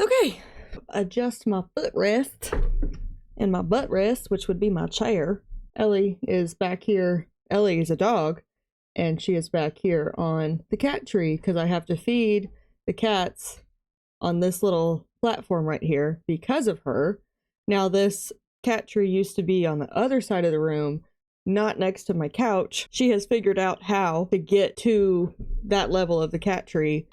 Okay, adjust my footrest and my butt rest, which would be my chair. Ellie is back here. Ellie is a dog, and she is back here on the cat tree because I have to feed the cats on this little platform right here because of her. Now, this cat tree used to be on the other side of the room, not next to my couch. She has figured out how to get to that level of the cat tree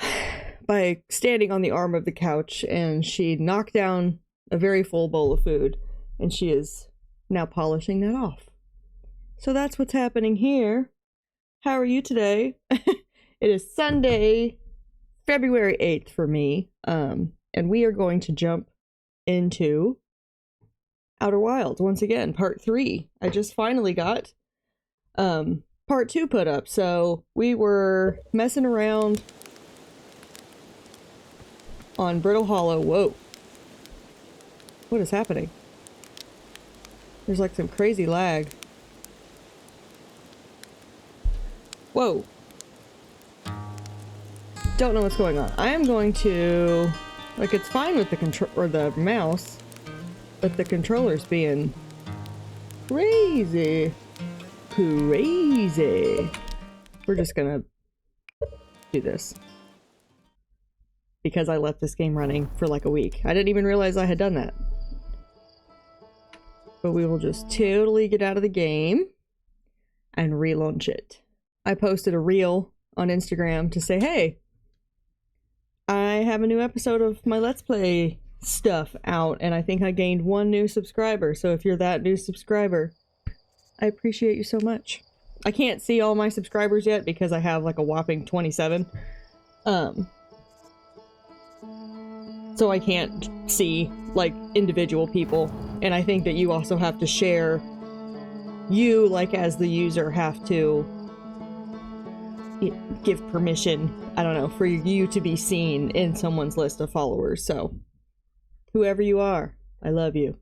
by standing on the arm of the couch, and she knocked down a very full bowl of food, and she is now polishing that off. So that's what's happening here. How are you today? It is Sunday, February 8th for me, and we are going to jump into Outer Wilds once again, part 3. I just finally got part 2 put up, so we were messing around on Brittle Hollow. Whoa. What is happening? There's like some crazy lag. Whoa. Don't know what's going on. I am going to... Like, it's fine with the control or the mouse, but the controller's being crazy. Crazy. We're just gonna do this. Because I left this game running for like a week. I didn't even realize I had done that. But we will just totally get out of the game and relaunch it. I posted a reel on Instagram to say, hey, I have a new episode of my Let's Play stuff out, and I think I gained 1 new subscriber. So if you're that new subscriber, I appreciate you so much. I can't see all my subscribers yet because I have like a whopping 27. So I can't see, like, individual people. And I think that you also have to share, you, like, as the user, have to give permission, I don't know, for you to be seen in someone's list of followers. So, whoever you are, I love you.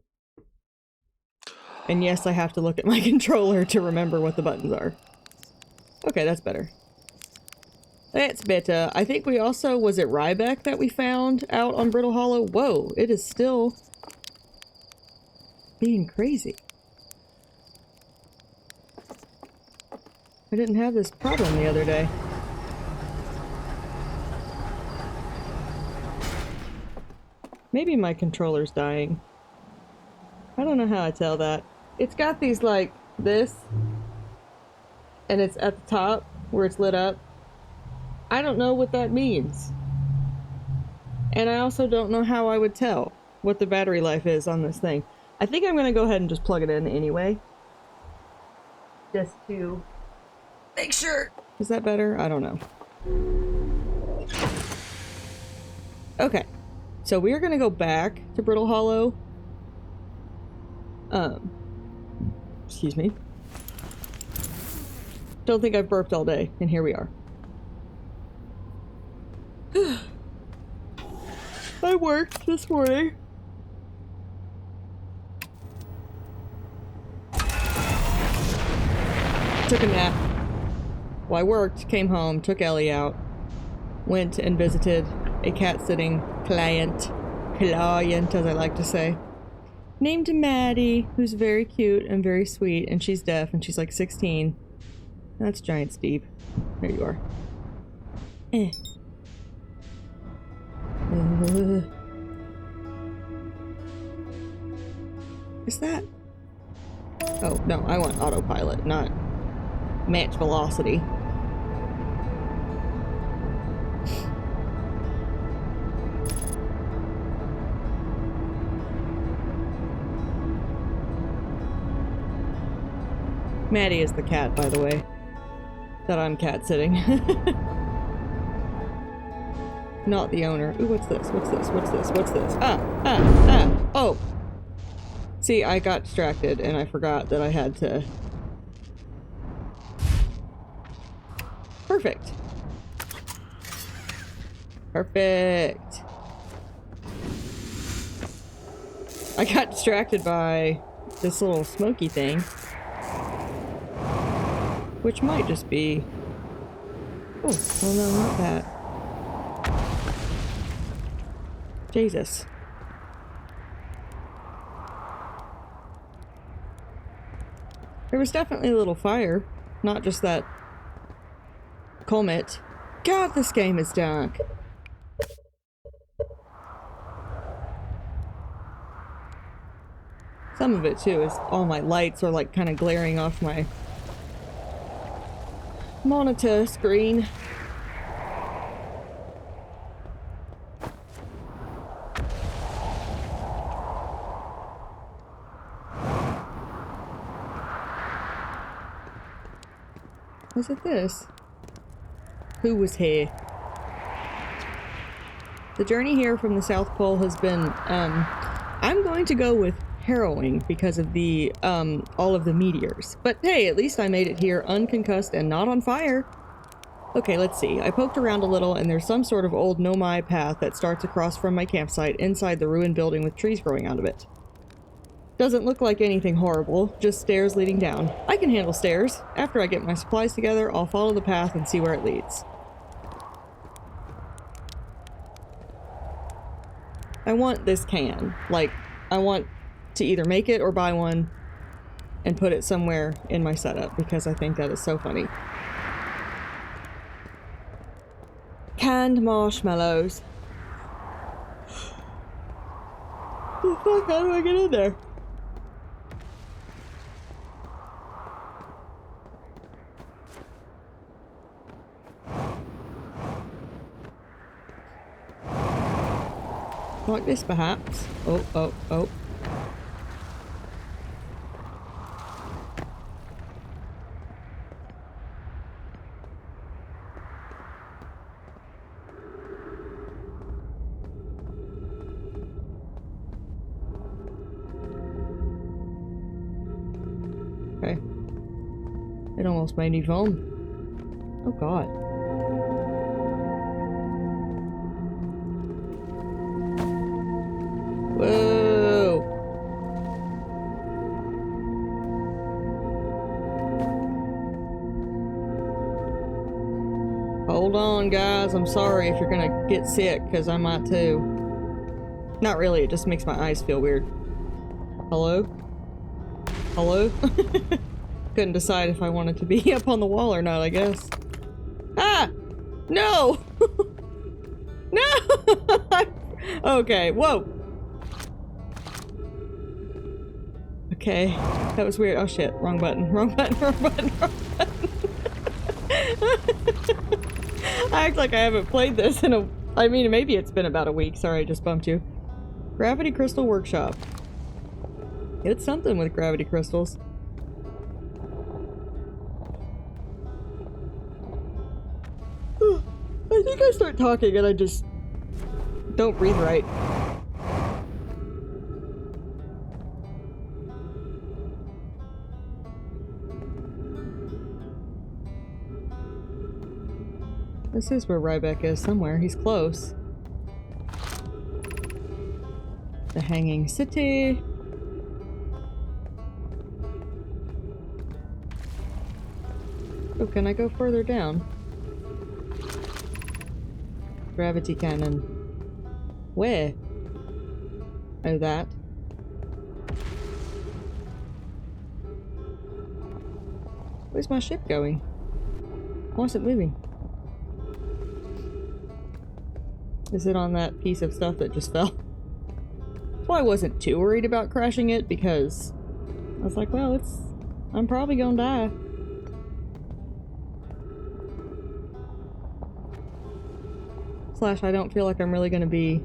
And yes, I have to look at my controller to remember what the buttons are. Okay, that's better. That's better. I think we also, was it Rybeck that we found out on Brittle Hollow? Whoa, it is still being crazy. I didn't have this problem the other day. Maybe my controller's dying. I don't know how I tell that. It's got these like this, and it's at the top where it's lit up. I don't know what that means. And I also don't know how I would tell what the battery life is on this thing. I think I'm gonna go ahead and just plug it in anyway. Just to make sure. Is that better? I don't know. Okay. So we are gonna go back to Brittle Hollow. Excuse me. Don't think I've burped all day, and here we are. I worked this morning. Took a nap. Well, I worked, came home, took Ellie out, went and visited a cat-sitting client, as I like to say, named Maddie, who's very cute and very sweet, and she's deaf, and she's like 16. That's Giant Steve. There you are. Is that? Oh, no, I want autopilot, not match velocity. Maddie is the cat, by the way, that I'm cat sitting. Not the owner. Ooh, what's this? What's this? What's this? What's this? Oh! See, I got distracted and I forgot that I had to... Perfect. Perfect. I got distracted by this little smoky thing. Which might just be... Oh, well no, not that. Jesus. There was definitely a little fire, not just that comet. God, this game is dark. Some of it too is all my lights are like kind of glaring off my monitor screen. Was it this? Who was here? The journey here from the South Pole has been, I'm going to go with harrowing because of the, all of the meteors. But hey, at least I made it here unconcussed and not on fire. Okay, let's see. I poked around a little and there's some sort of old Nomai path that starts across from my campsite inside the ruined building with trees growing out of it. Doesn't look like anything horrible, just stairs leading down. I can handle stairs. After I get my supplies together, I'll follow the path and see where it leads. I want this can. Like, I want to either make it or buy one and put it somewhere in my setup because I think that is so funny. Canned marshmallows. Oh fuck, how do I get in there? Like this, perhaps. Oh, oh, oh. Okay. It almost made me vomit. Oh, God. Whoa! Hold on, guys. I'm sorry if you're gonna get sick, because I might too. Not really, it just makes my eyes feel weird. Hello? Hello? Couldn't decide if I wanted to be up on the wall or not, I guess. Ah! No! No! Okay, whoa! Okay, that was weird. Oh shit, wrong button, wrong button, wrong button, wrong button. I act like I haven't played this in I mean, maybe it's been about a week. Sorry, I just bumped you. Gravity Crystal Workshop. It's something with gravity crystals. I think I start talking and I just don't breathe right. This is where Ryback is somewhere. He's close. The Hanging City. Oh, can I go further down? Gravity cannon. Where? Oh, that. Where's my ship going? Why is it moving? Is it on that piece of stuff that just fell? Well, I wasn't too worried about crashing it because I was like, well, I'm probably gonna die. Slash, I don't feel like I'm really gonna be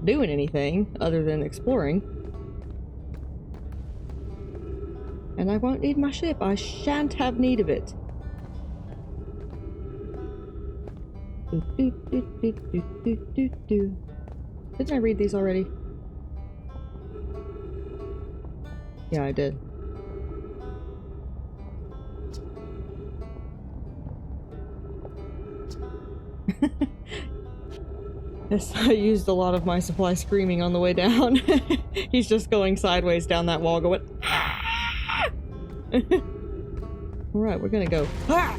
doing anything other than exploring. And I won't need my ship. I shan't have need of it. Didn't I read these already? Yeah, I did. Yes, I used a lot of my supply screaming on the way down. He's just going sideways down that wall going, ah! Alright, we're gonna go. Ah!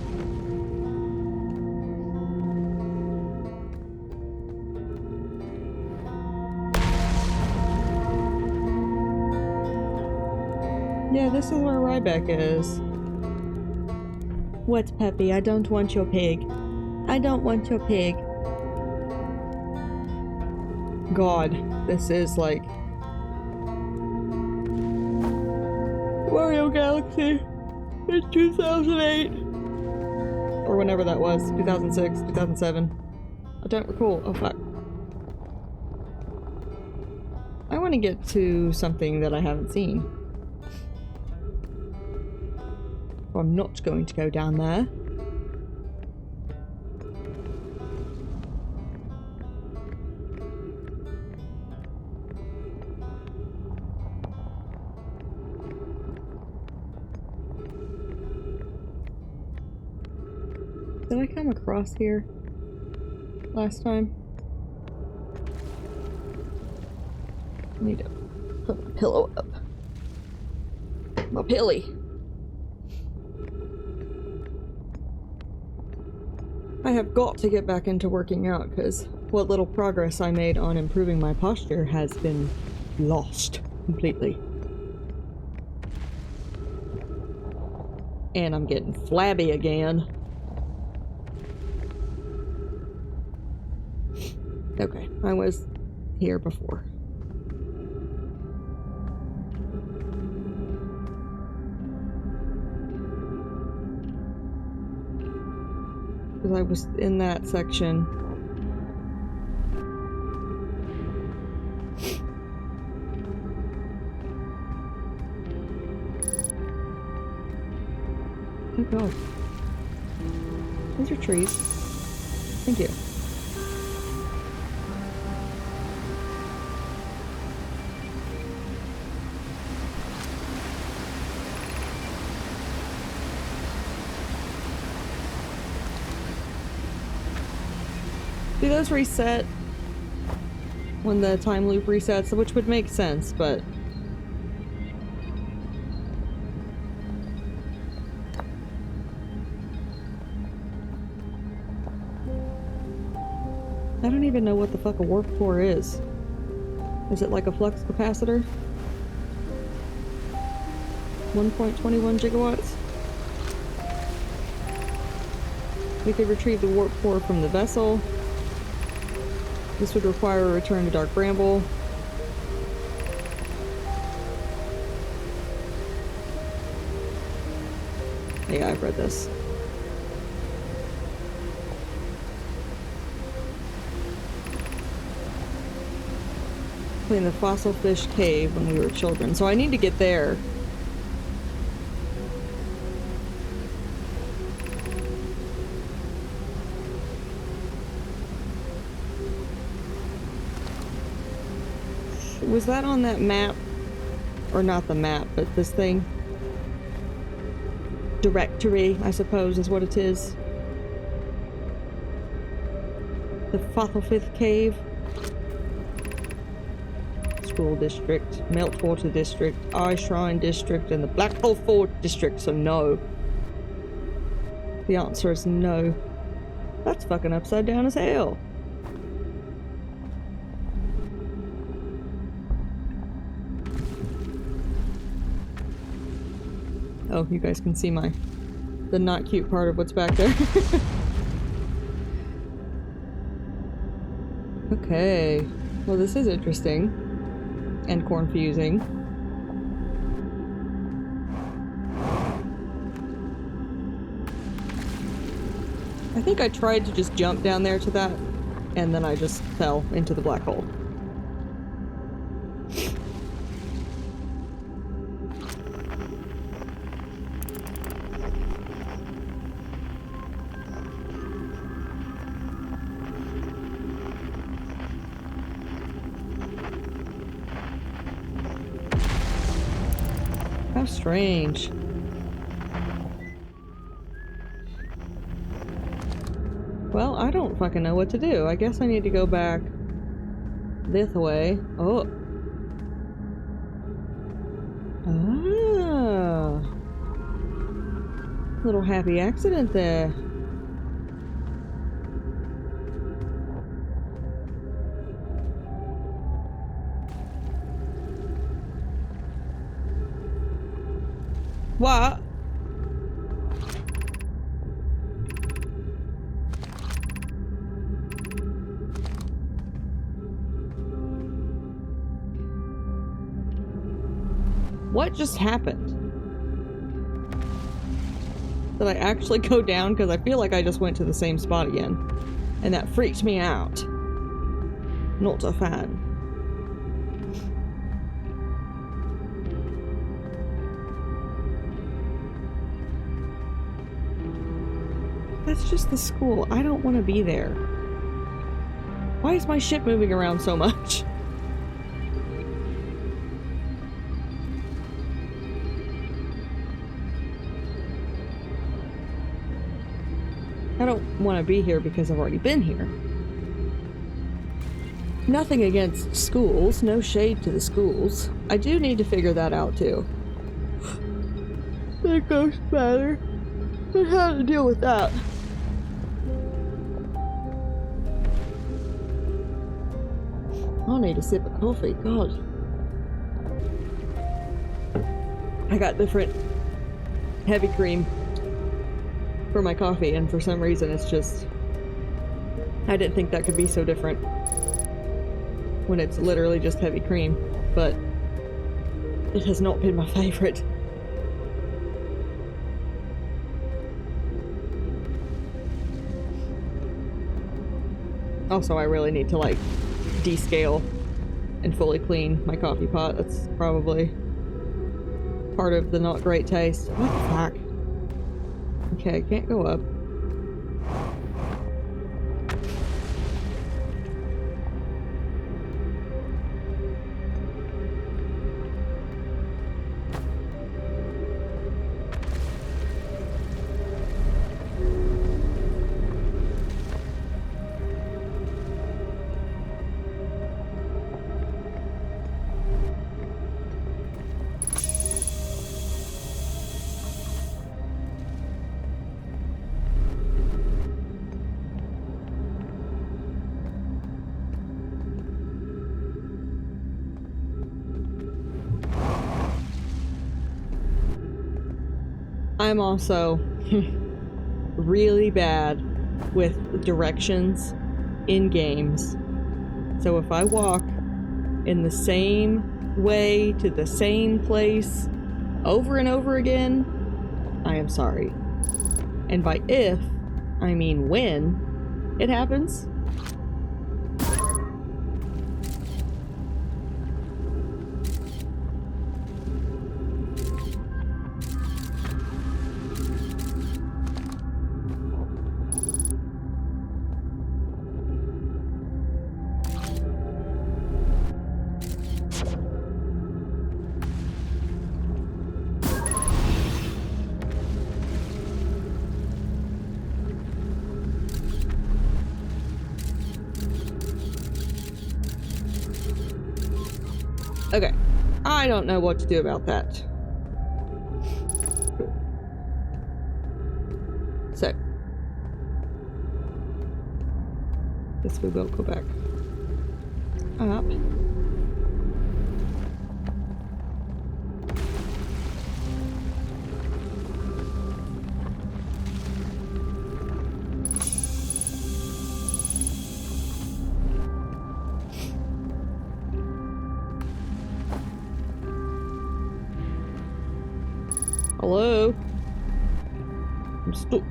Yeah, this is where Ryback is. What, puppy? I don't want your pig. I don't want your pig. God, this is like Mario Galaxy in 2008. Or whenever that was. 2006, 2007. I don't recall. Oh, fuck. I want to get to something that I haven't seen. So I'm not going to go down there. Did I come across here last time? I need to put my pillow up. My pilly. I have got to get back into working out because what little progress I made on improving my posture has been lost completely. And I'm getting flabby again. Okay, I was here before. Because I was in that section. Oh god. These are trees. Thank you. Do those reset when the time loop resets, which would make sense, but I don't even know what the fuck a warp core is. Is it like a flux capacitor? 1.21 gigawatts? We could retrieve the warp core from the vessel. This would require a return to Dark Bramble. Yeah, I've read this. In the fossil fish cave when we were children, so I need to get there. Was that on that map? Or not the map, but this thing? Directory, I suppose, is what it is. The Fothelfifth Cave. School District, Meltwater District, Eye Shrine District, and the Black Hole Fort District, so no. The answer is no. That's fucking upside down as hell. Oh, you guys can see the not cute part of what's back there. Okay. Well, this is interesting. And confusing. I think I tried to just jump down there to that, and then I just fell into the black hole. How strange. Well, I don't fucking know what to do. I guess I need to go back this way. Oh. Ah. Little happy accident there. What? What just happened? Did I actually go down? Because I feel like I just went to the same spot again. And that freaked me out. Not a fan. That's just the school. I don't want to be there. Why is my ship moving around so much? I don't want to be here because I've already been here. Nothing against schools, no shade to the schools. I do need to figure that out too. The ghost matter. And how to deal with that. I'll need a sip of coffee, God. I got different heavy cream for my coffee, and for some reason it's just... I didn't think that could be so different when it's literally just heavy cream, but it has not been my favorite. Also, I really need to like descale and fully clean my coffee pot. That's probably part of the not great taste. What the fuck? Okay, can't go up. I'm also really bad with directions in games. So if I walk in the same way to the same place over and over again, I am sorry. And by if, I mean when it happens. Okay, I don't know what to do about that. So, guess we will go back up. Hello? I'm stuck.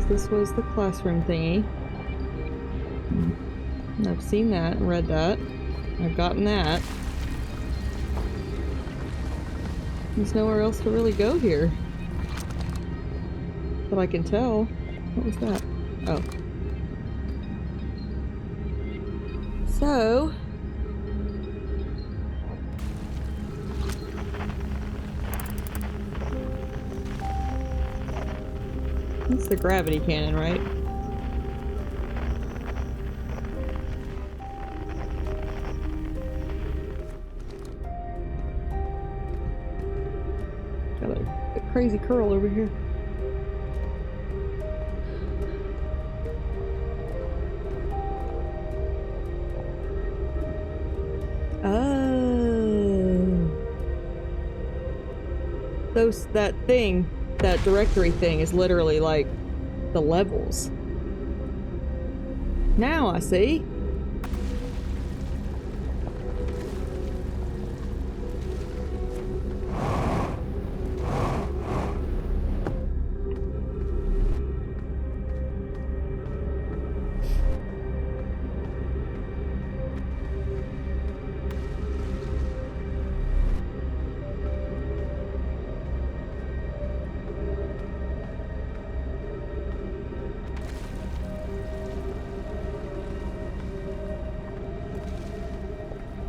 This was the classroom thingy. I've seen that and read that. I've gotten that. There's nowhere else to really go here. But I can tell. What was that? Oh. So... It's the gravity cannon, right? Got a crazy curl over here. that directory thing is literally like the levels. Now I see.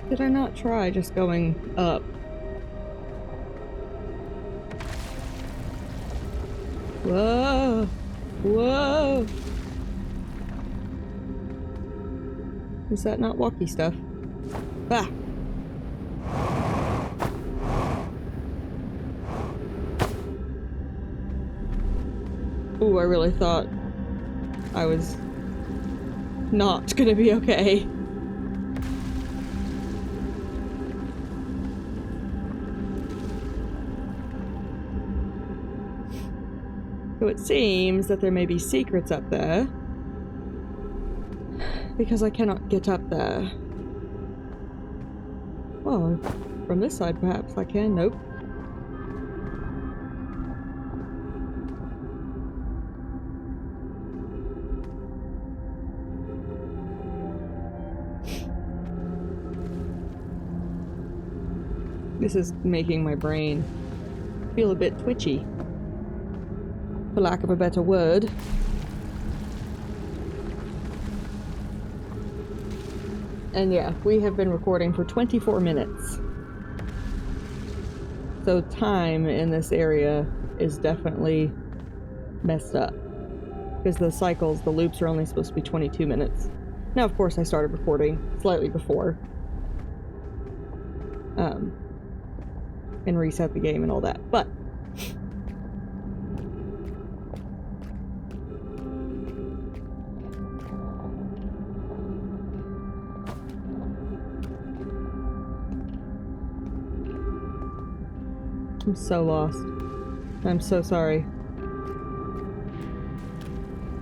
Did I not try just going up? Whoa! Whoa! Is that not walkie stuff? Ah! Ooh, I really thought I was not gonna be okay. So it seems that there may be secrets up there, because I cannot get up there. Well, from this side perhaps I can. Nope. This is making my brain feel a bit twitchy, for lack of a better word. And yeah, we have been recording for 24 minutes. So time in this area is definitely messed up. Because the cycles, the loops are only supposed to be 22 minutes. Now, of course, I started recording slightly before. And reset the game and all that. But I'm so lost. I'm so sorry.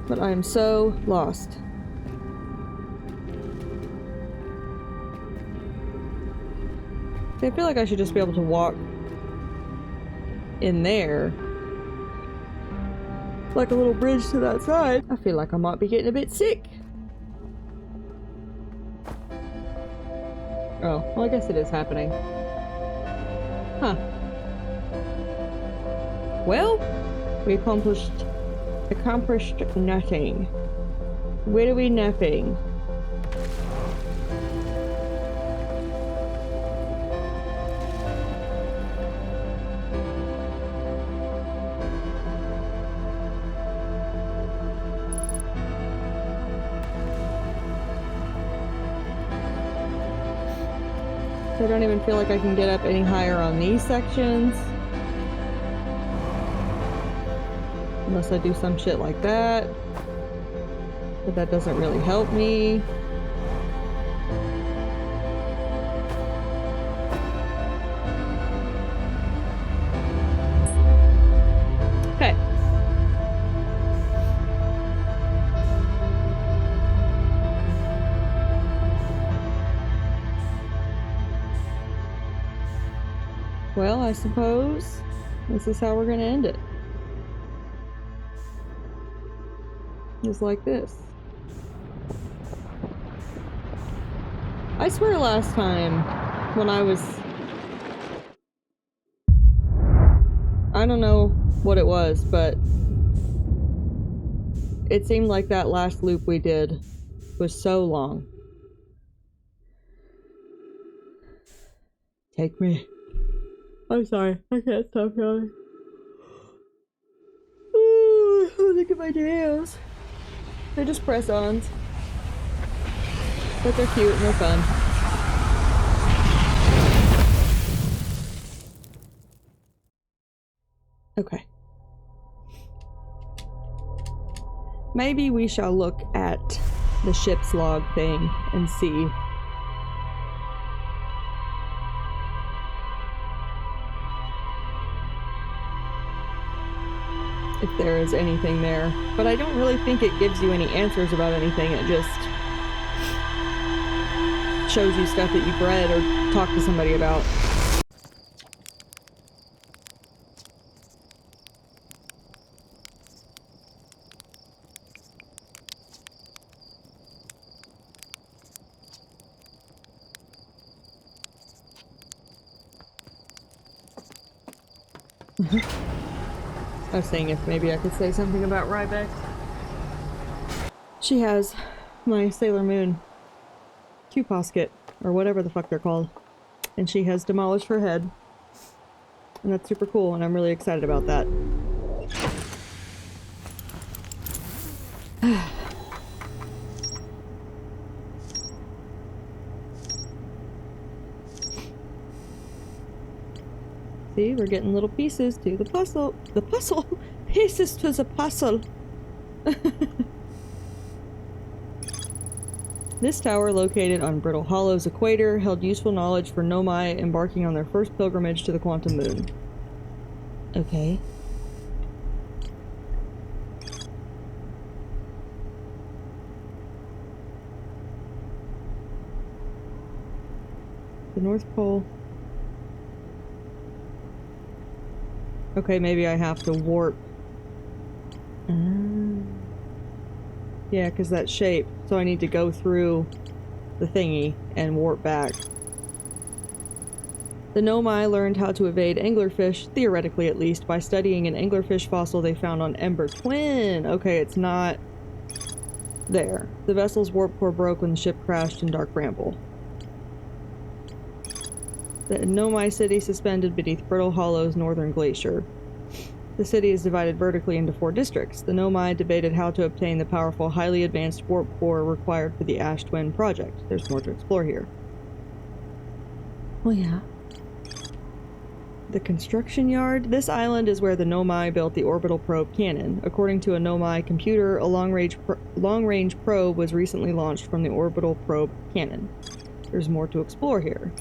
But I am so lost. See, I feel like I should just be able to walk in there. Like a little bridge to that side. I feel like I might be getting a bit sick. Oh, well, I guess it is happening. Huh. Well, we accomplished nothing. Where are we napping? I don't even feel like I can get up any higher on these sections. Unless I do some shit like that. But that doesn't really help me. Okay. Well, I suppose this is how we're gonna end it. Just like this. I swear last time when I was... I don't know what it was, but it seemed like that last loop we did was so long. Take me. I'm sorry. I can't stop yawning. Look at my nails. They're just press-ons. But they're cute and they're fun. Okay. Maybe we shall look at the ship's log thing and see. if there is anything there. But I don't really think it gives you any answers about anything. It just shows you stuff that you've read or talked to somebody about. I was saying if maybe I could say something about Rybeck. She has my Sailor Moon Q-Posket, or whatever the fuck they're called. And she has demolished her head. And that's super cool, and I'm really excited about that. See, we're getting little pieces to the puzzle. The puzzle? Pieces to the puzzle. This tower, located on Brittle Hollow's equator, held useful knowledge for Nomai embarking on their first pilgrimage to the Quantum Moon. Okay. The North Pole. Okay, maybe I have to warp. Yeah, because that shape. So I need to go through the thingy and warp back. The Nomai learned how to evade anglerfish, theoretically at least, by studying an anglerfish fossil they found on Ember Twin. Okay, it's not there. The vessel's warp core broke when the ship crashed in Dark Bramble. The Nomai city suspended beneath Brittle Hollow's northern glacier. The city is divided vertically into 4 districts. The Nomai debated how to obtain the powerful, highly advanced warp core required for the Ash Twin project. There's more to explore here. Well, yeah. The construction yard. This island is where the Nomai built the orbital probe cannon. According to a Nomai computer, a long-range probe was recently launched from the orbital probe cannon. There's more to explore here.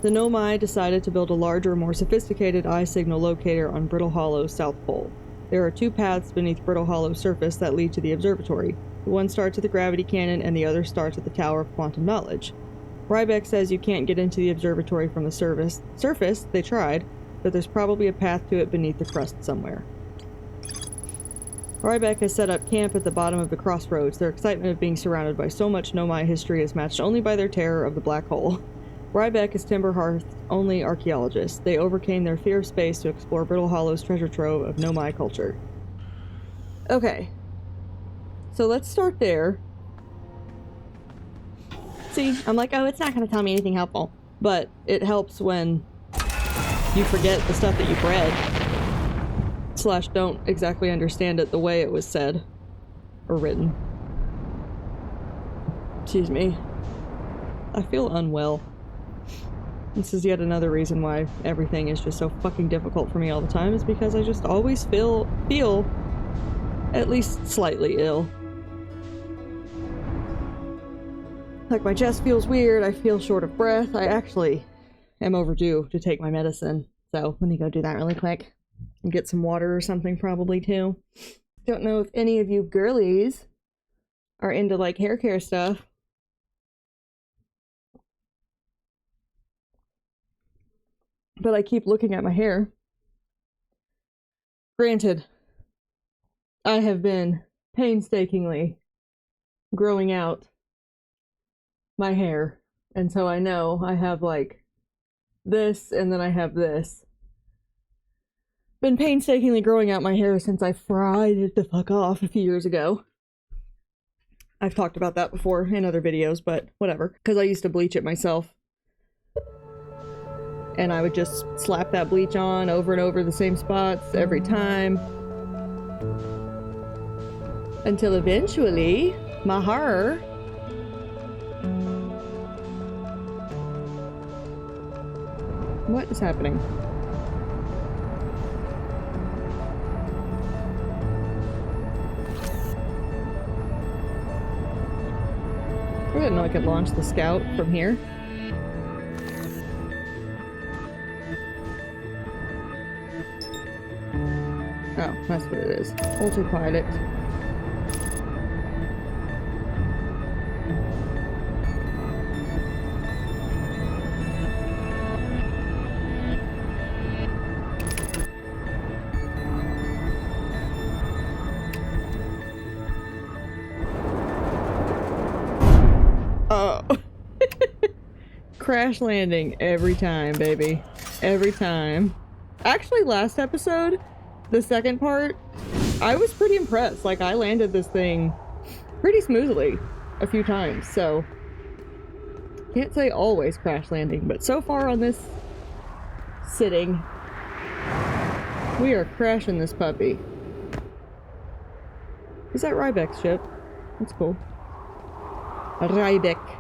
The Nomai decided to build a larger, more sophisticated eye signal locator on Brittle Hollow's south pole. There are 2 paths beneath Brittle Hollow's surface that lead to the observatory. The one starts at the gravity cannon and the other starts at the Tower of Quantum Knowledge. Rybeck says you can't get into the observatory from the surface. They tried, but there's probably a path to it beneath the crust somewhere. Rybeck has set up camp at the bottom of the crossroads. Their excitement of being surrounded by so much Nomai history is matched only by their terror of the black hole. Rybeck is Timberhearth's only archaeologist. They overcame their fear of space to explore Brittle Hollow's treasure trove of Nomai culture. Okay. So let's start there. See, I'm like, oh, it's not going to tell me anything helpful. But it helps when you forget the stuff that you've read. / don't exactly understand it the way it was said. Or written. Excuse me. I feel unwell. This is yet another reason why everything is just so fucking difficult for me all the time, is because I just always feel at least slightly ill. Like my chest feels weird, I feel short of breath. I actually am overdue to take my medicine, so let me go do that really quick. And get some water or something probably too. Don't know if any of you girlies are into like hair care stuff. But I keep looking at my hair. Granted, I have been painstakingly growing out my hair. And so I know I have like this and then I have this. Been painstakingly growing out my hair since I fried it the fuck off a few years ago. I've talked about that before in other videos, but whatever. Because I used to bleach it myself. And I would just slap that bleach on over and over the same spots every time. Until eventually, my hair What is happening? I didn't know I could launch the scout from here. Oh, that's what it is. Autopilot. Oh. Crash landing every time, baby. Every time. Actually, last episode, the second part, I was pretty impressed. Like, I landed this thing pretty smoothly a few times, so can't say always crash landing, but so far on this sitting, we are crashing this puppy. Is that Rybeck's ship? That's cool. Rybeck.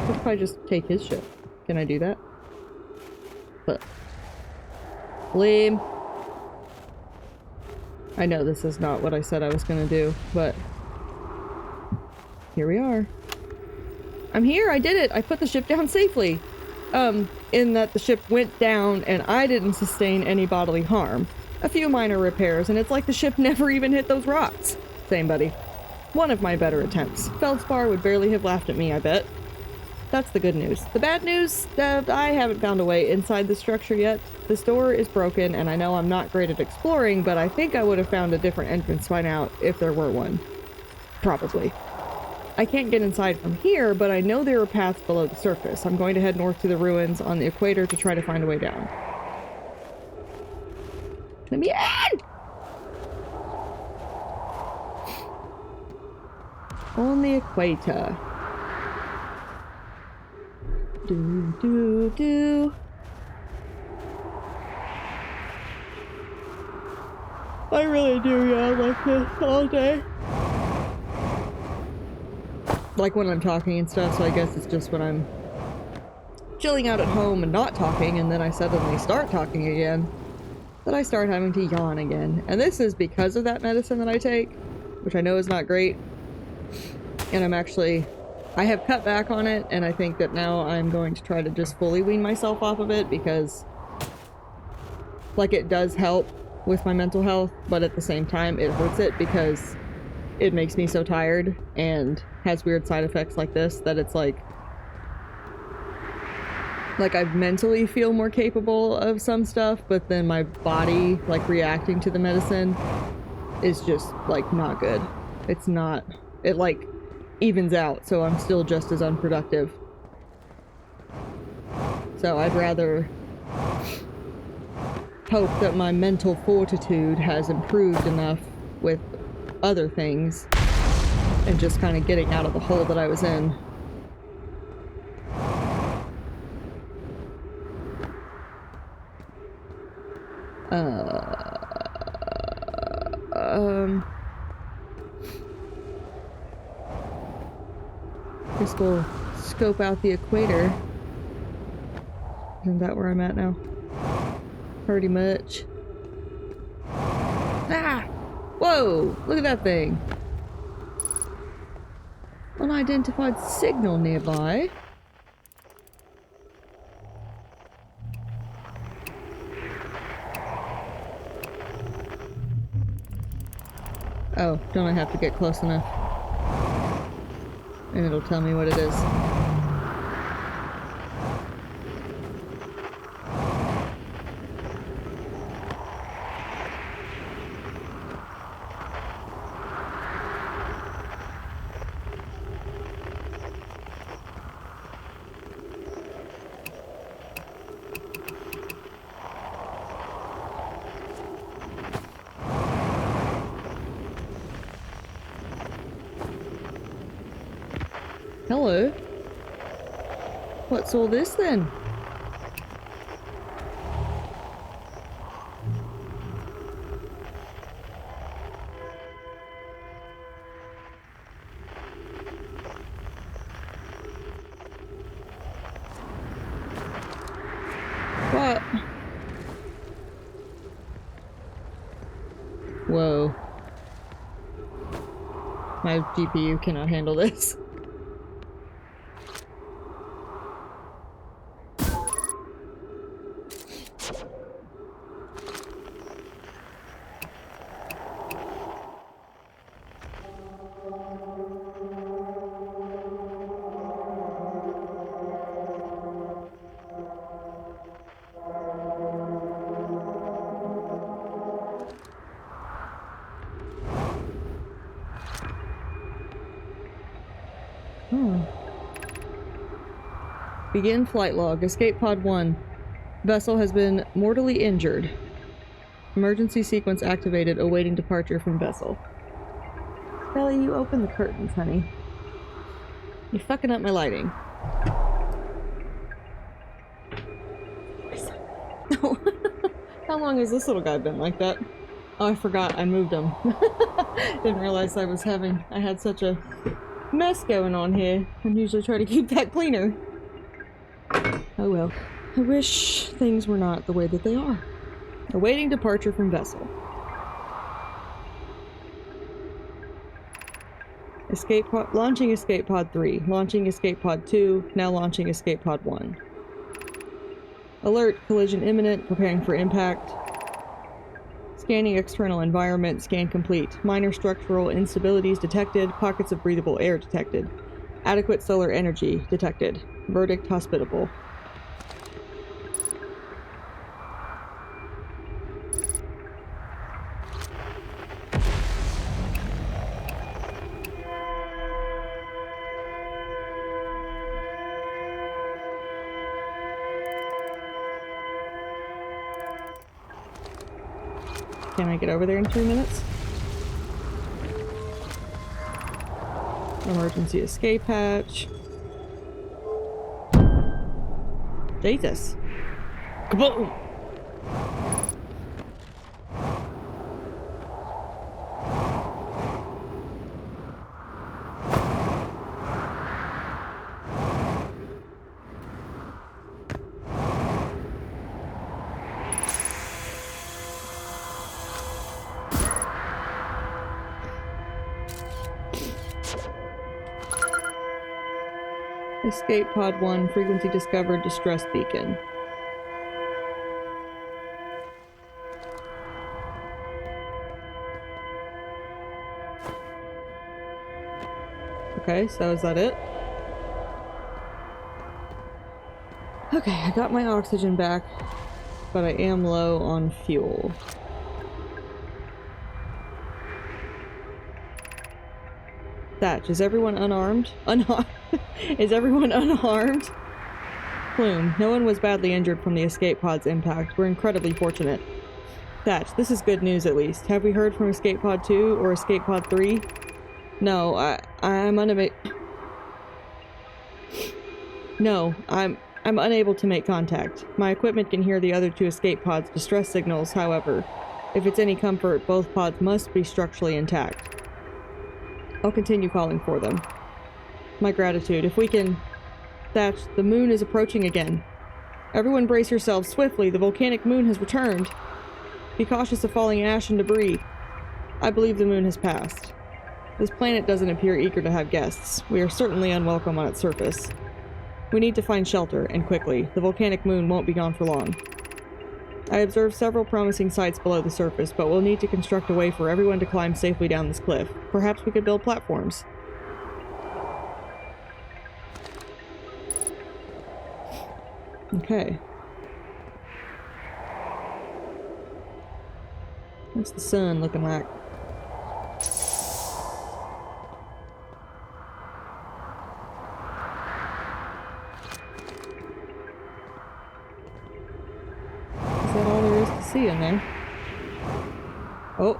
What if I just take his ship? Can I do that? But lame. I know this is not what I said I was gonna do, but here we are. I'm here, I did it! I put the ship down safely! In that the ship went down and I didn't sustain any bodily harm. A few minor repairs, and it's like the ship never even hit those rocks. Same, buddy. One of my better attempts. Feldspar would barely have laughed at me, I bet. That's the good news. The bad news? I haven't found a way inside the structure yet. This door is broken, and I know I'm not great at exploring, but I think I would have found a different entrance by now if there were one. Probably. I can't get inside from here, but I know there are paths below the surface. I'm going to head north to the ruins on the equator to try to find a way down. Let me in! On the equator. Do, do, do. I really do, yeah, like this all day. Like when I'm talking and stuff, so I guess it's just when I'm chilling out at home and not talking, and then I suddenly start talking again, that I start having to yawn again. And this is because of that medicine that I take, which I know is not great. And I have cut back on it, and I think that now I'm going to try to just fully wean myself off of it, because, like, it does help with my mental health, but at the same time, it hurts it because it makes me so tired and has weird side effects like this that it's like I mentally feel more capable of some stuff, but then my body, like, reacting to the medicine is just, like, not good. It's not, it, like, evens out, so I'm still just as unproductive. So I'd rather hope that my mental fortitude has improved enough with other things and just kind of getting out of the hole that I was in. Guess we'll scope out the equator. Isn't that where I'm at now? Pretty much. Ah! Whoa! Look at that thing! Unidentified signal nearby. Oh, don't I have to get close enough? And it'll tell me what it is. Hello? What's all this then? What? Whoa. My GPU cannot handle this. Begin flight log. Escape pod 1. Vessel has been mortally injured. Emergency sequence activated, awaiting departure from vessel. Ellie, you open the curtains, honey. You're fucking up my lighting. How long has this little guy been like that? Oh, I forgot. I moved him. Didn't realize I had such a mess going on here. I usually try to keep that cleaner. Oh well. I wish things were not the way that they are. Awaiting departure from vessel. Escape pod, launching escape pod 3, launching escape pod 2, now launching escape pod 1. Alert, collision imminent, preparing for impact. Scanning external environment, scan complete. Minor structural instabilities detected, pockets of breathable air detected. Adequate solar energy detected. Verdict hospitable. Can I get over there in 3 minutes? Emergency escape hatch. Jesus. Kaboom! Escape pod 1, frequency discovered, distress beacon. Okay, so is that it? Okay, I got my oxygen back, but I am low on fuel. Thatch, is everyone unarmed? Is everyone unharmed? Plume, no one was badly injured from the escape pod's impact. We're incredibly fortunate. Thatch, this is good news at least. Have we heard from escape pod 2 or escape pod 3? No, I'm unable to make contact. My equipment can hear the other 2 escape pods' distress signals, however. If it's any comfort, both pods must be structurally intact. I'll continue calling for them. My gratitude. If we can... Thatch, the moon is approaching again. Everyone brace yourselves swiftly. The volcanic moon has returned. Be cautious of falling ash and debris. I believe the moon has passed. This planet doesn't appear eager to have guests. We are certainly unwelcome on its surface. We need to find shelter, and quickly. The volcanic moon won't be gone for long. I observed several promising sites below the surface, but we'll need to construct a way for everyone to climb safely down this cliff. Perhaps we could build platforms. Okay. What's the sun looking like? Is that all there is to see in there? Oh,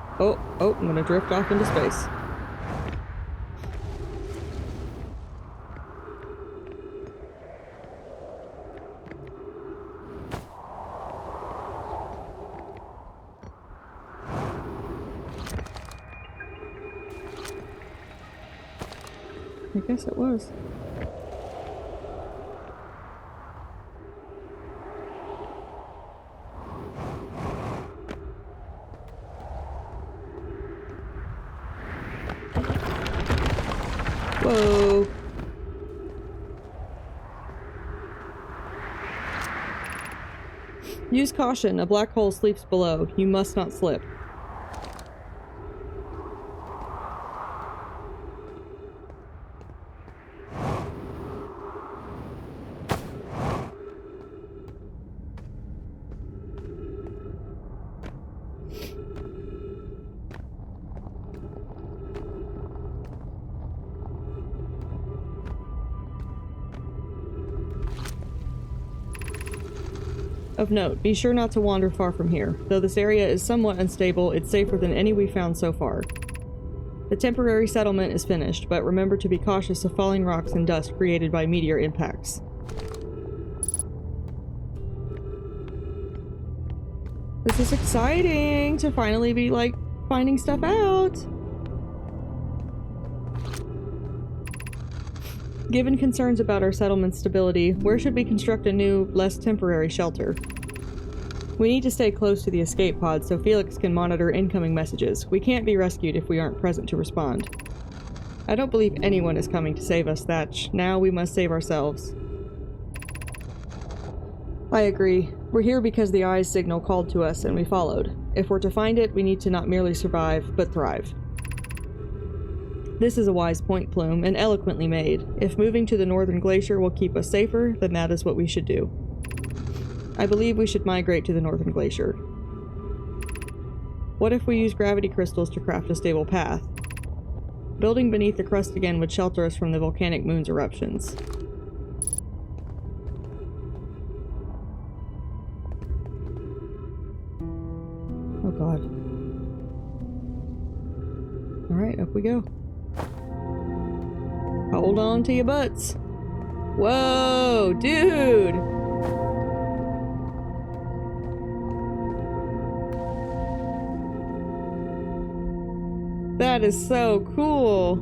I'm gonna drift off into space. I guess it was. Whoa. Use caution. A black hole sleeps below. You must not slip. Of note, be sure not to wander far from here. Though this area is somewhat unstable, it's safer than any we've found so far. The temporary settlement is finished, but remember to be cautious of falling rocks and dust created by meteor impacts. This is exciting to finally be, like, finding stuff out. Given concerns about our settlement's stability, where should we construct a new, less temporary shelter? We need to stay close to the escape pod so Felix can monitor incoming messages. We can't be rescued if we aren't present to respond. I don't believe anyone is coming to save us, Thatch. Now we must save ourselves. I agree. We're here because the Eye's signal called to us and we followed. If we're to find it, we need to not merely survive, but thrive. This is a wise point, Plume, and eloquently made. If moving to the northern glacier will keep us safer, then that is what we should do. I believe we should migrate to the northern glacier. What if we use gravity crystals to craft a stable path? Building beneath the crust again would shelter us from the volcanic moon's eruptions. Oh god. Alright, up we go. Hold on to your butts. Whoa, dude! That is so cool.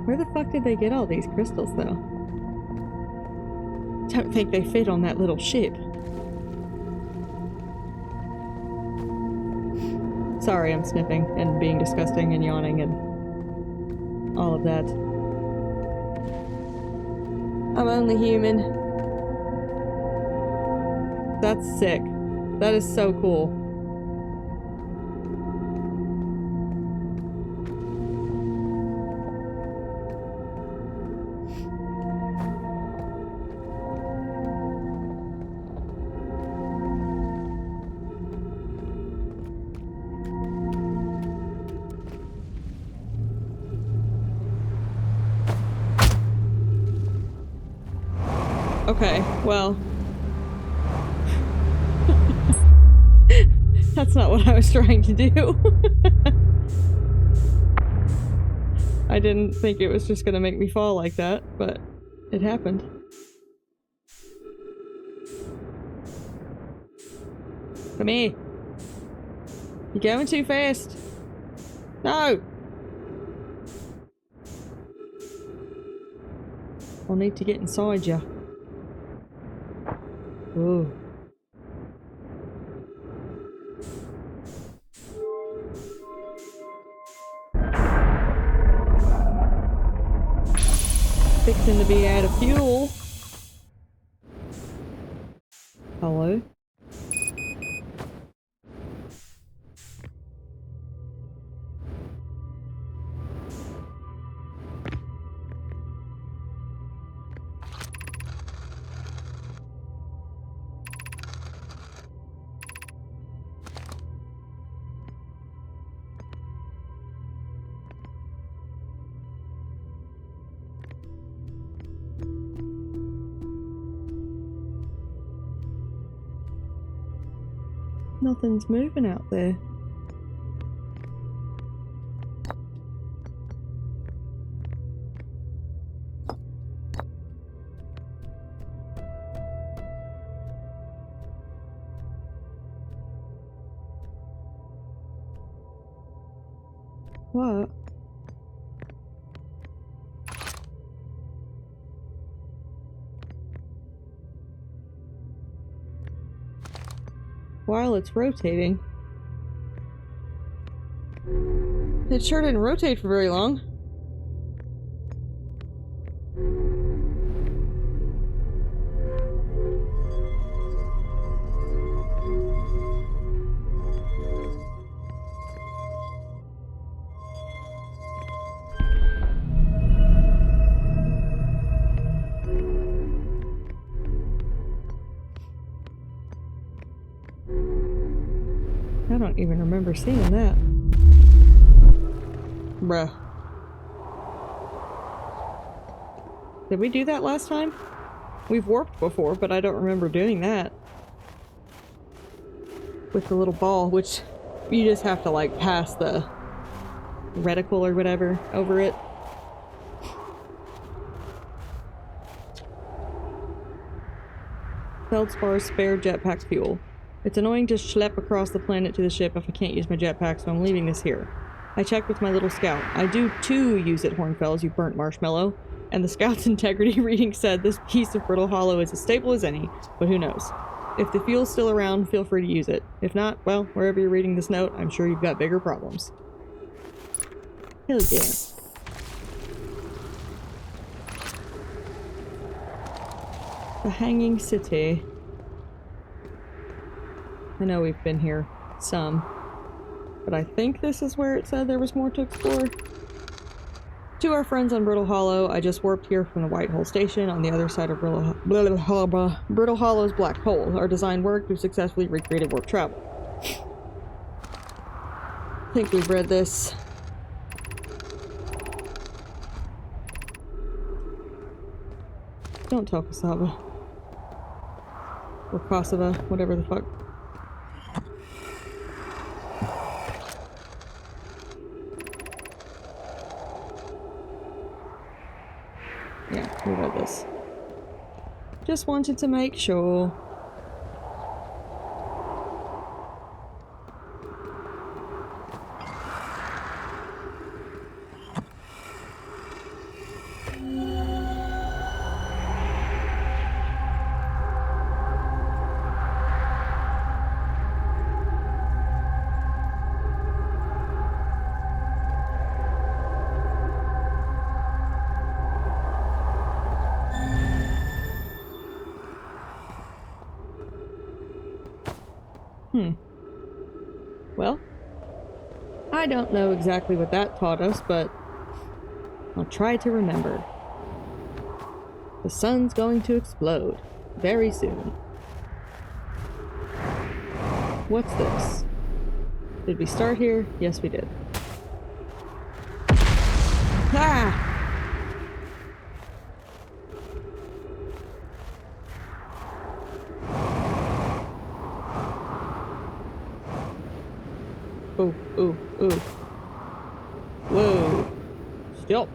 Where the fuck did they get all these crystals, though? Don't think they fit on that little ship. Sorry, I'm sniffing and being disgusting and yawning and all of that. I'm only human. That's sick. That is so cool. Okay, well. That's not what I was trying to do. I didn't think it was just gonna make me fall like that, but it happened. Come here. You're going too fast. No! I'll need to get inside you. Ooh. Fixing to be out of fuel. Hello? Nothing's moving out there. What? While it's rotating. It sure didn't rotate for very long. I don't even remember seeing that. Bruh. Did we do that last time? We've warped before, but I don't remember doing that. With the little ball, which you just have to like pass the reticle or whatever over it. Feldspar spare jetpack fuel. It's annoying to schlep across the planet to the ship if I can't use my jetpack, so I'm leaving this here. I checked with my little scout. I do too use it, Hornfells, you burnt marshmallow. And the scout's integrity reading said this piece of brittle hollow is as stable as any, but who knows. If the fuel's still around, feel free to use it. If not, well, wherever you're reading this note, I'm sure you've got bigger problems. Hell yeah. The Hanging City. I know we've been here some, but I think this is where it said there was more to explore. To our friends on Brittle Hollow, I just warped here from the White Hole Station on the other side of Brittle Hollow's black hole. Our design worked. We successfully recreated warp travel. I think we've read this. Don't tell Cassava. Or Kosovo, whatever the fuck. Yeah, we read this. Just wanted to make sure. Well, I don't know exactly what that taught us, but I'll try to remember. The sun's going to explode very soon. What's this? Did we start here? Yes, we did. Ah! Ooh, ooh, ooh. Whoa. Stop.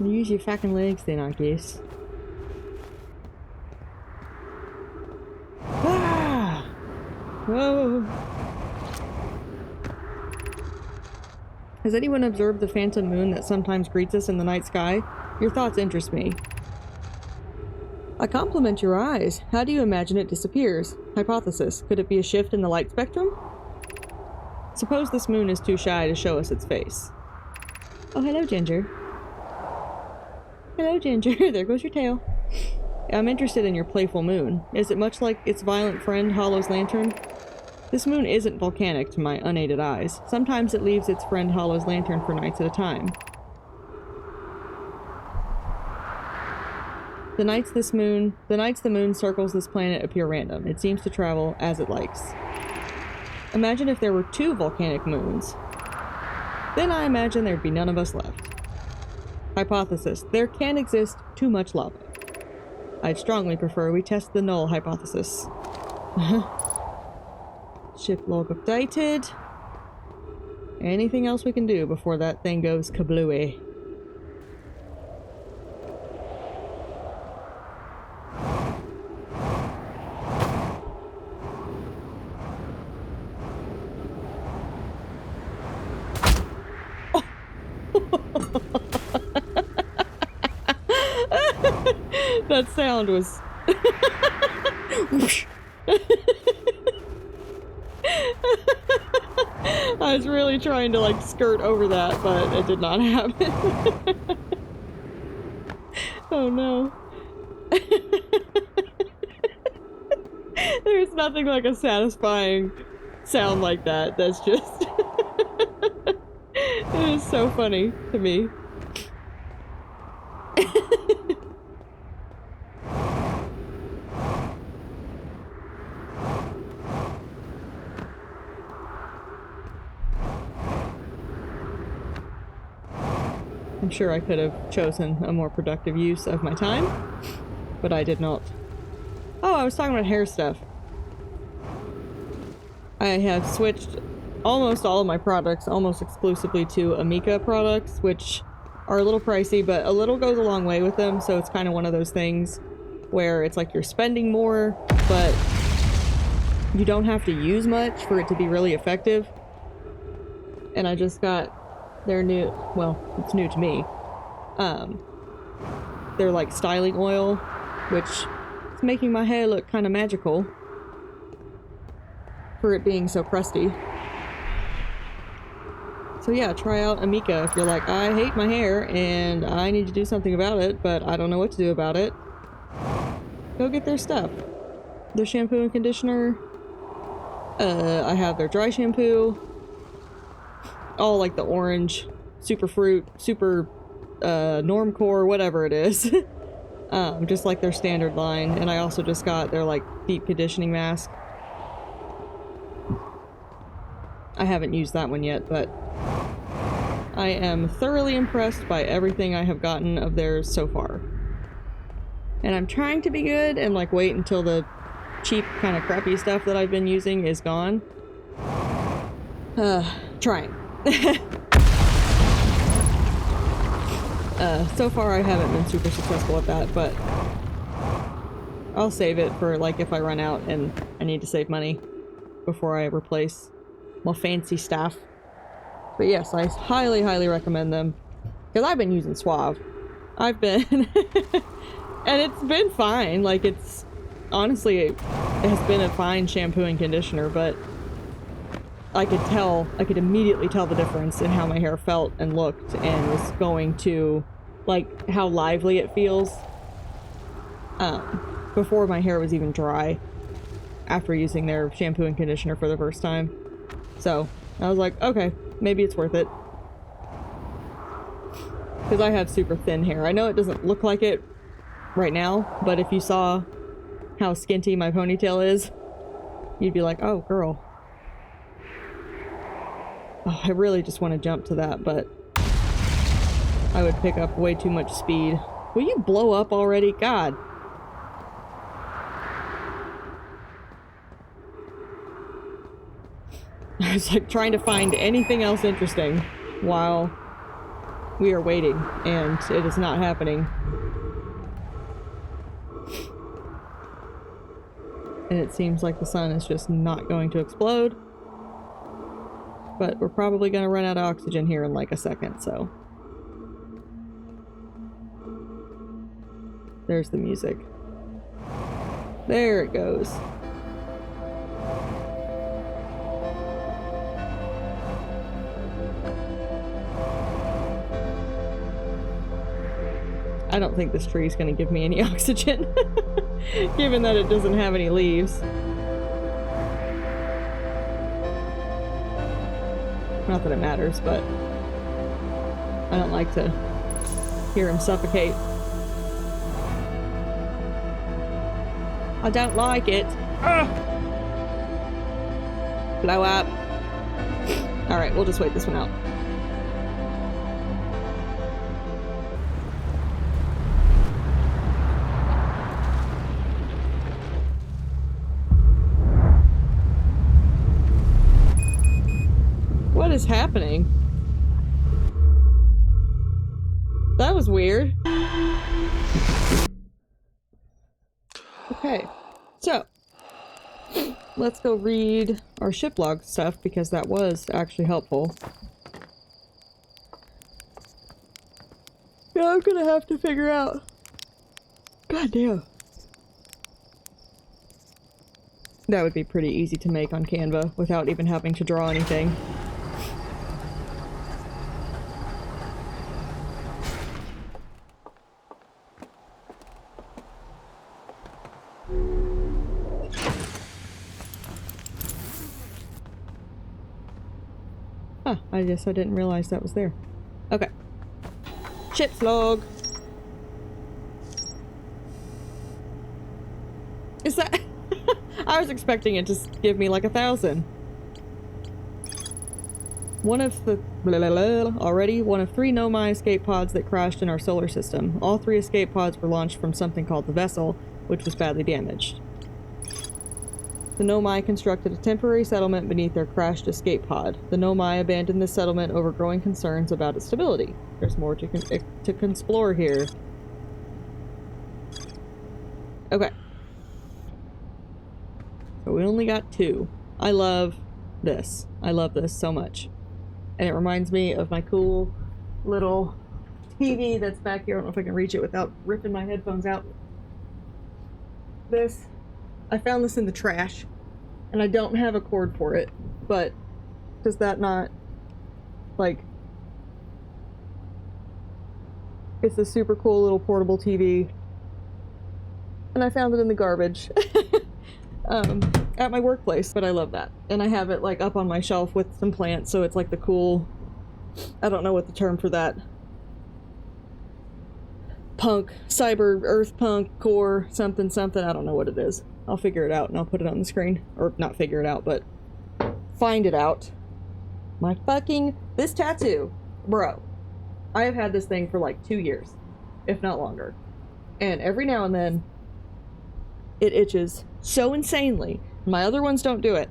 Use your fucking legs then, I guess. Ah! Whoa. Has anyone observed the phantom moon that sometimes greets us in the night sky? Your thoughts interest me. I compliment your eyes. How do you imagine it disappears? Hypothesis. Could it be a shift in the light spectrum? Suppose this moon is too shy to show us its face. Oh, hello, Ginger. Hello, Ginger. There goes your tail. I'm interested in your playful moon. Is it much like its violent friend, Hollow's lantern? This moon isn't volcanic to my unaided eyes. Sometimes it leaves its friend Hollow's lantern for nights at a time. The nights the moon circles this planet appear random. It seems to travel as it likes. Imagine if there were 2 volcanic moons. Then I imagine there'd be none of us left. Hypothesis. There can exist too much lava. I'd strongly prefer we test the null hypothesis. Ship log updated. Anything else we can do before that thing goes kablooey? That sound was... I was really trying to like skirt over that, but it did not happen. Oh no. There's nothing like a satisfying sound like that. That's just... It is so funny to me. I'm sure I could have chosen a more productive use of my time, but I did not. Oh, I was talking about hair stuff. I have switched almost all of my products almost exclusively to Amika products, which are a little pricey, but a little goes a long way with them, so it's kind of one of those things where it's like you're spending more, but you don't have to use much for it to be really effective. And I just got their new, well, it's new to me, their like styling oil, which is making my hair look kind of magical for it being so crusty. So yeah, try out Amika if you're like, I hate my hair and I need to do something about it, but I don't know what to do about it. Go get their stuff. Their shampoo and conditioner. I have their dry shampoo. All like the orange, super fruit, super normcore, whatever it is. Just like their standard line. And I also just got their like deep conditioning mask. I haven't used that one yet, but I am thoroughly impressed by everything I have gotten of theirs so far. And I'm trying to be good and like wait until the cheap kind of crappy stuff that I've been using is gone. Trying. So far I haven't been super successful at that, but I'll save it for like if I run out and I need to save money before I replace more fancy stuff. But yes, I highly, highly recommend them. Because I've been using Suave. I've been... and it's been fine. Like, it's... Honestly, it has been a fine shampoo and conditioner, but I could immediately tell the difference in how my hair felt and looked and was going to, like, how lively it feels. Before my hair was even dry. After using their shampoo and conditioner for the first time. So, I was like, okay, maybe it's worth it. Because I have super thin hair. I know it doesn't look like it right now, but if you saw how skinty my ponytail is, you'd be like, oh, girl. Oh, I really just want to jump to that, but I would pick up way too much speed. Will you blow up already? God. I was like trying to find anything else interesting while we are waiting, and it is not happening. And it seems like the sun is just not going to explode. But we're probably going to run out of oxygen here in like a second, so. There's the music. There it goes. I don't think this tree is going to give me any oxygen, given that it doesn't have any leaves. Not that it matters, but I don't like to hear him suffocate. I don't like it. Blow up. Alright, we'll just wait this one out. What is happening? That was weird. Okay, so let's go read our ship log stuff because that was actually helpful. Yeah, I'm gonna have to figure out. God damn. That would be pretty easy to make on Canva without even having to draw anything. I guess I didn't realize that was there. Okay. Ship's log. Is that... I was expecting it to give me like 1,000. One of the... already, one of 3 Nomai escape pods that crashed in our solar system. All 3 escape pods were launched from something called the Vessel, which was badly damaged. The Nomai constructed a temporary settlement beneath their crashed escape pod. The Nomai abandoned this settlement over growing concerns about its stability. There's more to explore here. Okay. So we only got 2. I love this. I love this so much. And it reminds me of my cool little TV that's back here. I don't know if I can reach it without ripping my headphones out. This, I found this in the trash, and I don't have a cord for it, but does that not, like, it's a super cool little portable TV, and I found it in the garbage at my workplace, but I love that. And I have it, like, up on my shelf with some plants, so it's like the cool, I don't know what the term for that, punk, cyber, earth punk, core, something, something, I don't know what it is. I'll figure it out and I'll put it on the screen. Or not figure it out, but find it out. My fucking, this tattoo, bro. I have had this thing for like 2 years, if not longer. And every now and then, it itches so insanely. My other ones don't do it.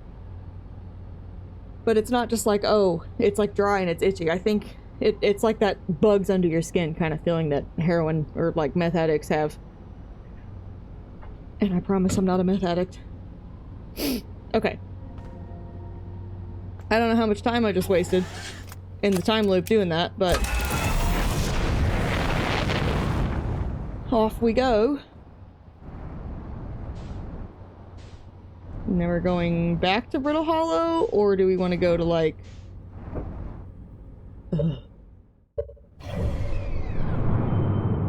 But it's not just like, oh, it's like dry and it's itchy. I think it's like that bugs under your skin kind of feeling that heroin or like meth addicts have. And I promise I'm not a meth addict. Okay. I don't know how much time I just wasted in the time loop doing that, but off we go. Now we're going back to Brittle Hollow, or do we want to go to like...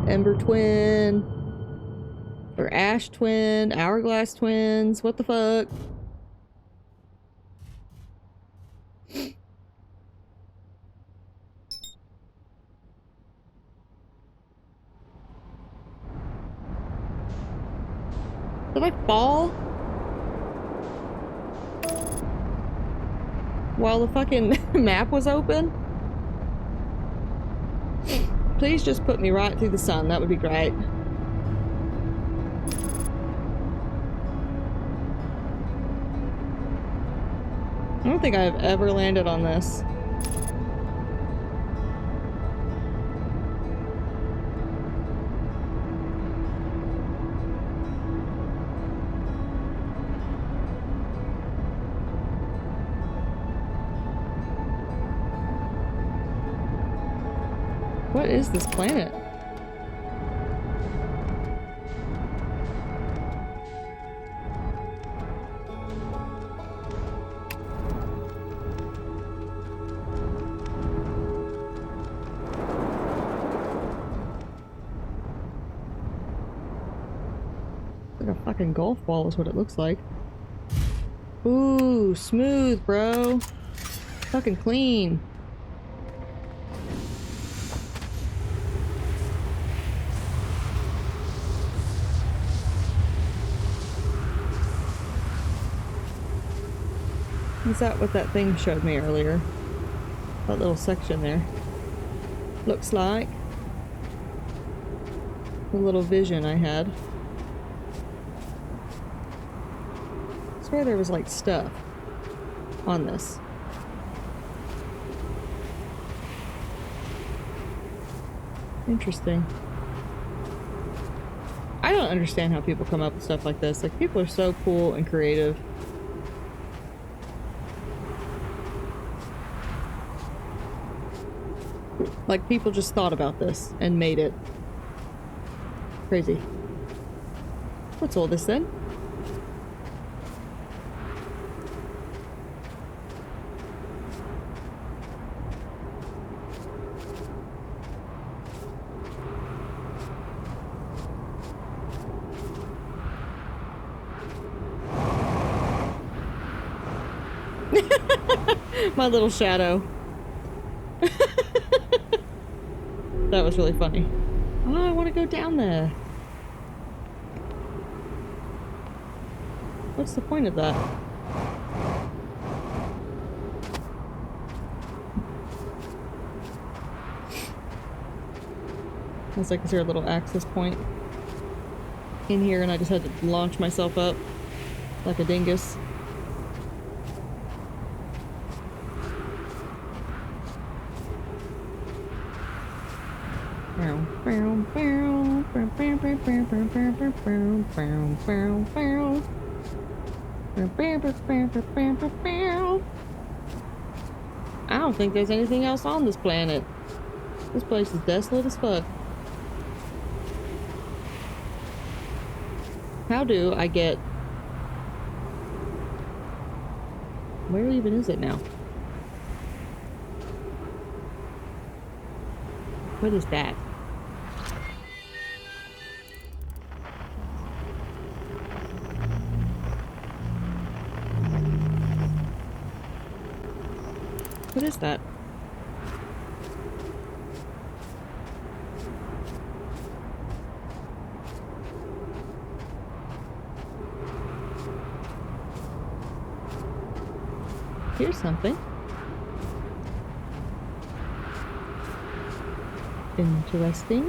Ember Twin, or Ash Twin, Hourglass Twins, what the fuck? Did I fall? While the fucking map was open? Please just put me right through the sun, that would be great. I don't think I've ever landed on this. What is this planet? Like a fucking golf ball is what it looks like. Ooh, smooth, bro. Fucking clean. Is that what that thing showed me earlier? That little section there. Looks like. The little vision I had. I swear there was like stuff on this. Interesting. I don't understand how people come up with stuff like this. Like, people are so cool and creative. Like, people just thought about this and made it. Crazy. What's all this then? My little shadow. That was really funny. Oh, I want to go down there. What's the point of that? I was like, is there a little access point in here and I just had to launch myself up like a dingus? I don't think there's anything else on this planet. This place is desolate as fuck. How do I get... Where even is it now? What is that? What is that? Here's something. Interesting.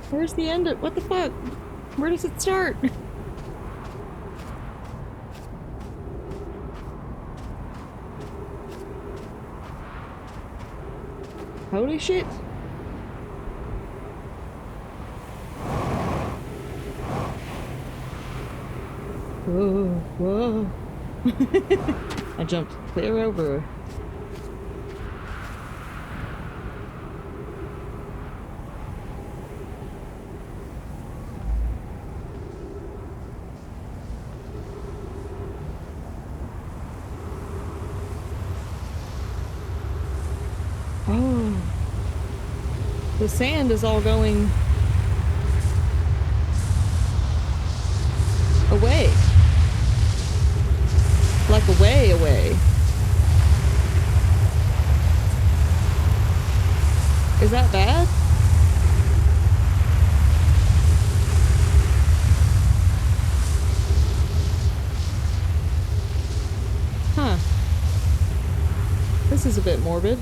Where's the end of- what the fuck? Where does it start? Holy shit. Whoa, whoa. I jumped clear over. Oh. The sand is all going away. Like away, away. Is that bad? Huh. This is a bit morbid.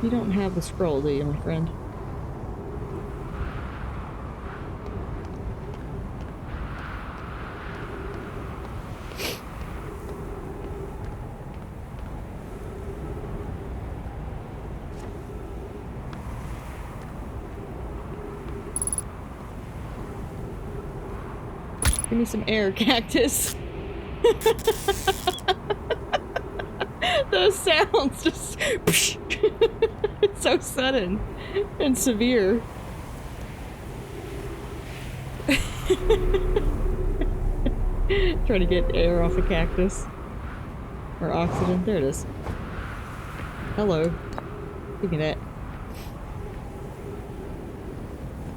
You don't have the scroll, do you, my friend? Give me some air, cactus. Those sounds just... It's so sudden and severe. Trying to get air off a cactus. Or oxygen. There it is. Hello. Give me that.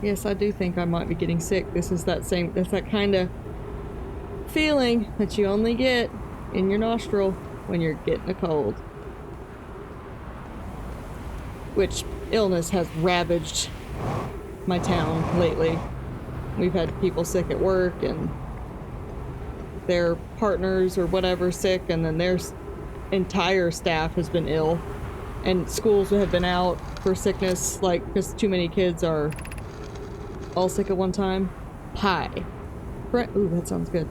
Yes, I do think I might be getting sick. This is that same... That's that kind of feeling that you only get in your nostril when you're getting a cold. Which illness has ravaged my town lately. We've had people sick at work and their partners or whatever sick, and then their entire staff has been ill. And schools have been out for sickness, like, because too many kids are all sick at one time. Hi. Ooh, that sounds good.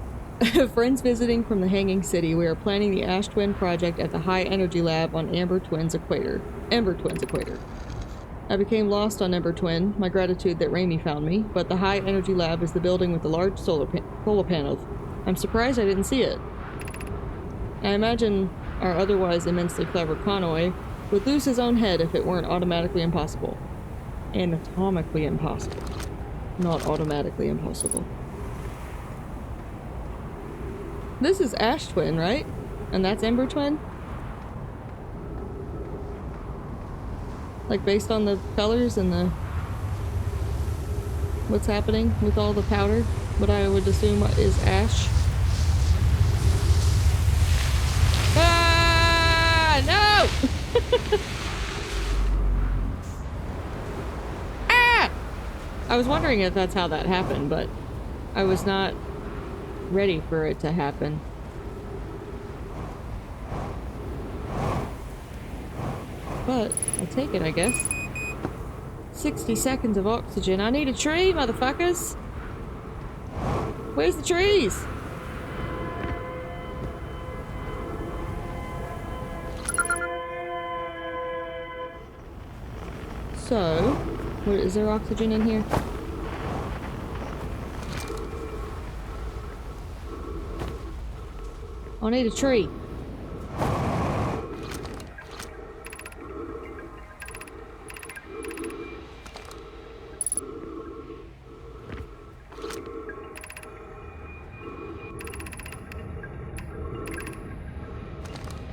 Friends visiting from the Hanging City. We are planning the Ash Twin project at the High Energy Lab on Ember Twin's equator. I became lost on Ember Twin, my gratitude that Raimi found me, but the High Energy Lab is the building with the large solar panels. I'm surprised I didn't see it. I imagine our otherwise immensely clever Conway would lose his own head if it weren't automatically impossible. Anatomically impossible. Not automatically impossible. This is Ash Twin, right? And that's Ember Twin? Like, based on the colors and the... what's happening with all the powder? What I would assume is ash. No! Ah! I was wondering if that's how that happened, but I was not ready for it to happen. But I'll take it, I guess. 60 seconds of oxygen. I need a tree, motherfuckers! Where's the trees? So, what, is there oxygen in here? I need a tree.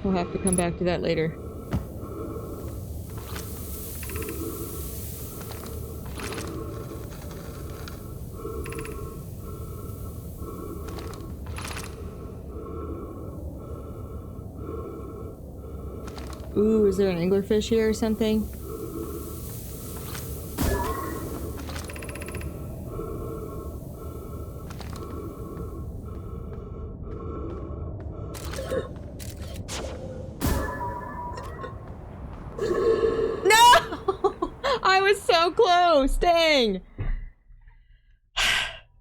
We'll have to come back to that later. Ooh, is there an anglerfish here or something? I was so close! Dang!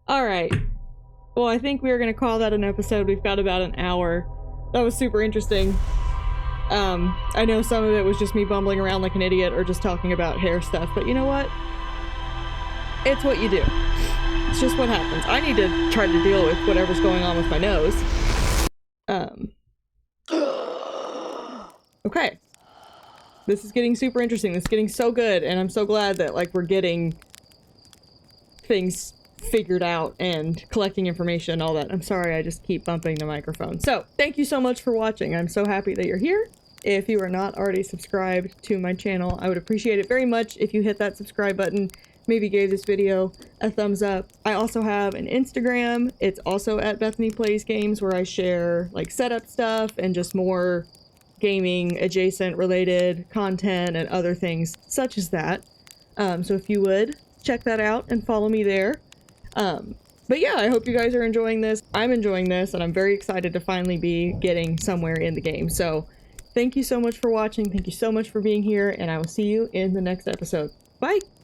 Alright. Well, I think we're gonna call that an episode. We've got about an hour. That was super interesting. I know some of it was just me bumbling around like an idiot or just talking about hair stuff, but you know what? It's what you do. It's just what happens. I need to try to deal with whatever's going on with my nose. Okay. This is getting super interesting. This is getting so good, and I'm so glad that, like, we're getting things figured out and collecting information and all that. I'm sorry, I just keep bumping the microphone. So, thank you so much for watching. I'm so happy that you're here. If you are not already subscribed to my channel, I would appreciate it very much if you hit that subscribe button, maybe gave this video a thumbs up. I also have an Instagram. It's also at Bethany Plays Games, where I share, like, setup stuff and just more gaming adjacent related content and other things such as that. So if you would check that out and follow me there. But yeah, I hope you guys are enjoying this. I'm enjoying this, and I'm very excited to finally be getting somewhere in the game. So thank you so much for watching. Thank you so much for being here, and I will see you in the next episode. Bye!